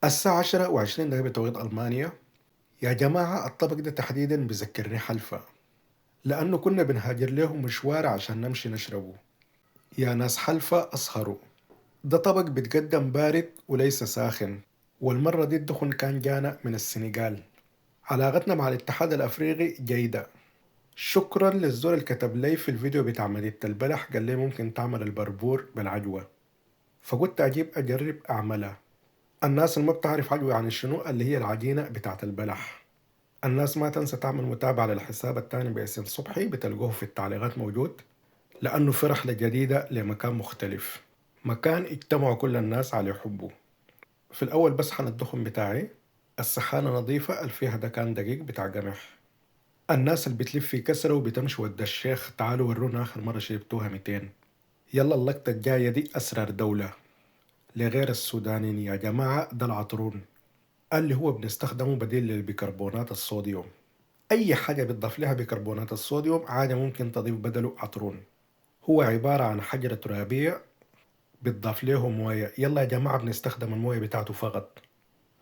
الساعة 10:20 بتوقيت ألمانيا. يا جماعة الطبق ده تحديدا بذكرني حلفة، لأنه كنا بنهاجر له مشوار عشان نمشي نشربه. يا ناس حلفة أسهروا. ده طبق بيتقدم بارد وليس ساخن، والمرة دي الدخن كان جانا من السنغال. علاقتنا مع الاتحاد الأفريقي جيدة. شكرا للزول اللي كتب لي في الفيديو بتاع مدينة البلح، قال لي ممكن تعمل البربور بالعجوة، فقلت أجيب أجرب أعملها. الناس اللي ما بتعرف عجوة يعني شنو، اللي هي العجينة بتاعت البلح. الناس ما تنسى تعمل متابعة للحساب التاني باسم صبحي، بتلقوه في التعليقات موجود، لأنه في رحلة جديدة لمكان مختلف، مكان اجتمعوا كل الناس على حبه. في الأول بسخن الدخن بتاعي. السخانة نظيفة، اللي فيها ده كان دقيق بتاع قمح. الناس اللي بتلف في كسرة وبتمشي ود الشيخ، تعالوا ورونا آخر مرة شربتوها 200. يلا اللقطة الجاية دي أسرار دولة لغير السودانيين يا جماعة. ده العطرون اللي هو بنستخدمه بديل للبيكربونات الصوديوم. أي حاجة بتضاف لها بيكربونات الصوديوم عادة ممكن تضيف بدله عطرون. هو عبارة عن حجرة ترابية بتضاف له موية. يلا يا جماعة بنستخدم الموية بتاعته فقط.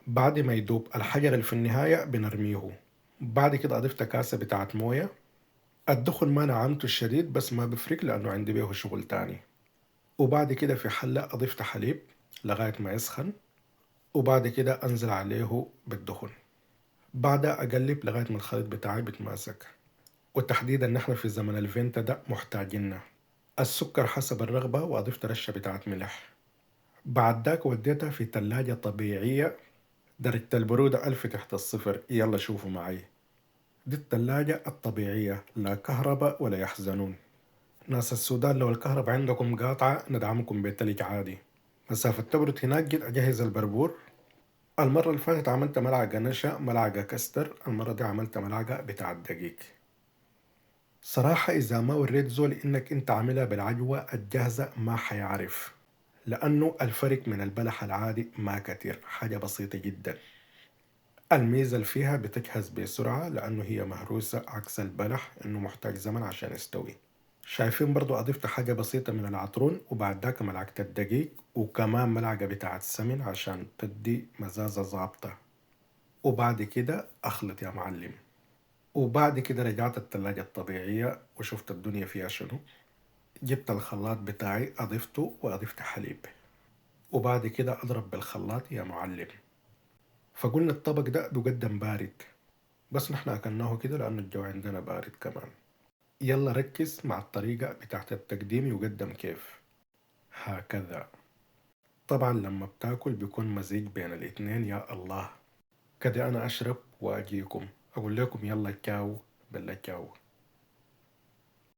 بعد ما يدوب الحجر اللي في النهاية بنرميه. بعد كده أضفت كاسة بتاعت موية. الدخن ما نعمته الشديد بس ما بفرق لأنه عندي بيه شغل تاني. وبعد كده في حلة أضفت حليب لغاية ما يسخن، وبعد كده أنزل عليه بالدخن. بعدها أقلب لغاية ما الخليط بتاعي بتماسك. وتحديدا نحن في زمن الفينتا ده محتاجينه. السكر حسب الرغبة، وأضفت رشة بتاعت ملح. بعد ذاك وديتها في تلاجة طبيعية، درجة البرودة 1000 تحت الصفر. يلا شوفوا معي. دي التلاجة الطبيعية، لا كهرباء ولا يحزنون. ناس السودان لو الكهرباء عندكم قاطعة ندعمكم بالتلج عادي. مسافة تبرد هناك جيت أجهز البربور. المرة اللي فاتت عملت ملعقة نشا ملعقة كستر، المرة دي عملت ملعقة بتاع الدقيق. صراحة إذا ما وريت زول إنك أنت عاملها بالعجوة الجاهزة ما حيعرف، لأنه الفرق من البلح العادي ما كتير، حاجة بسيطة جدا. الميزة اللي فيها بتجهز بسرعة لأنه هي مهروسة، عكس البلح إنه محتاج زمن عشان يستوي. شايفين برضو أضفت حاجة بسيطة من العطرون، وبعد ذاك ملعقة الدقيق، وكمان ملعقة بتاعة السمن عشان تدي مزازة ظابطة. وبعد كده أخلط يا معلم. وبعد كده رجعت التلاجة الطبيعية وشفت الدنيا فيها شنو. جبت الخلاط بتاعي أضفته وأضفت حليب، وبعد كده أضرب بالخلاط يا معلم. فقلنا الطبق ده بيقدم بارد، بس نحن أكلناه كده لأنه الجو عندنا بارد كمان. يلا ركز مع الطريقة بتاعت التقديم يقدم كيف. هكذا. طبعا لما بتاكل بيكون مزيج بين الاتنين يا الله. كده أنا أشرب وأجيكم أقول لكم يلا تشاو. بالله تشاو.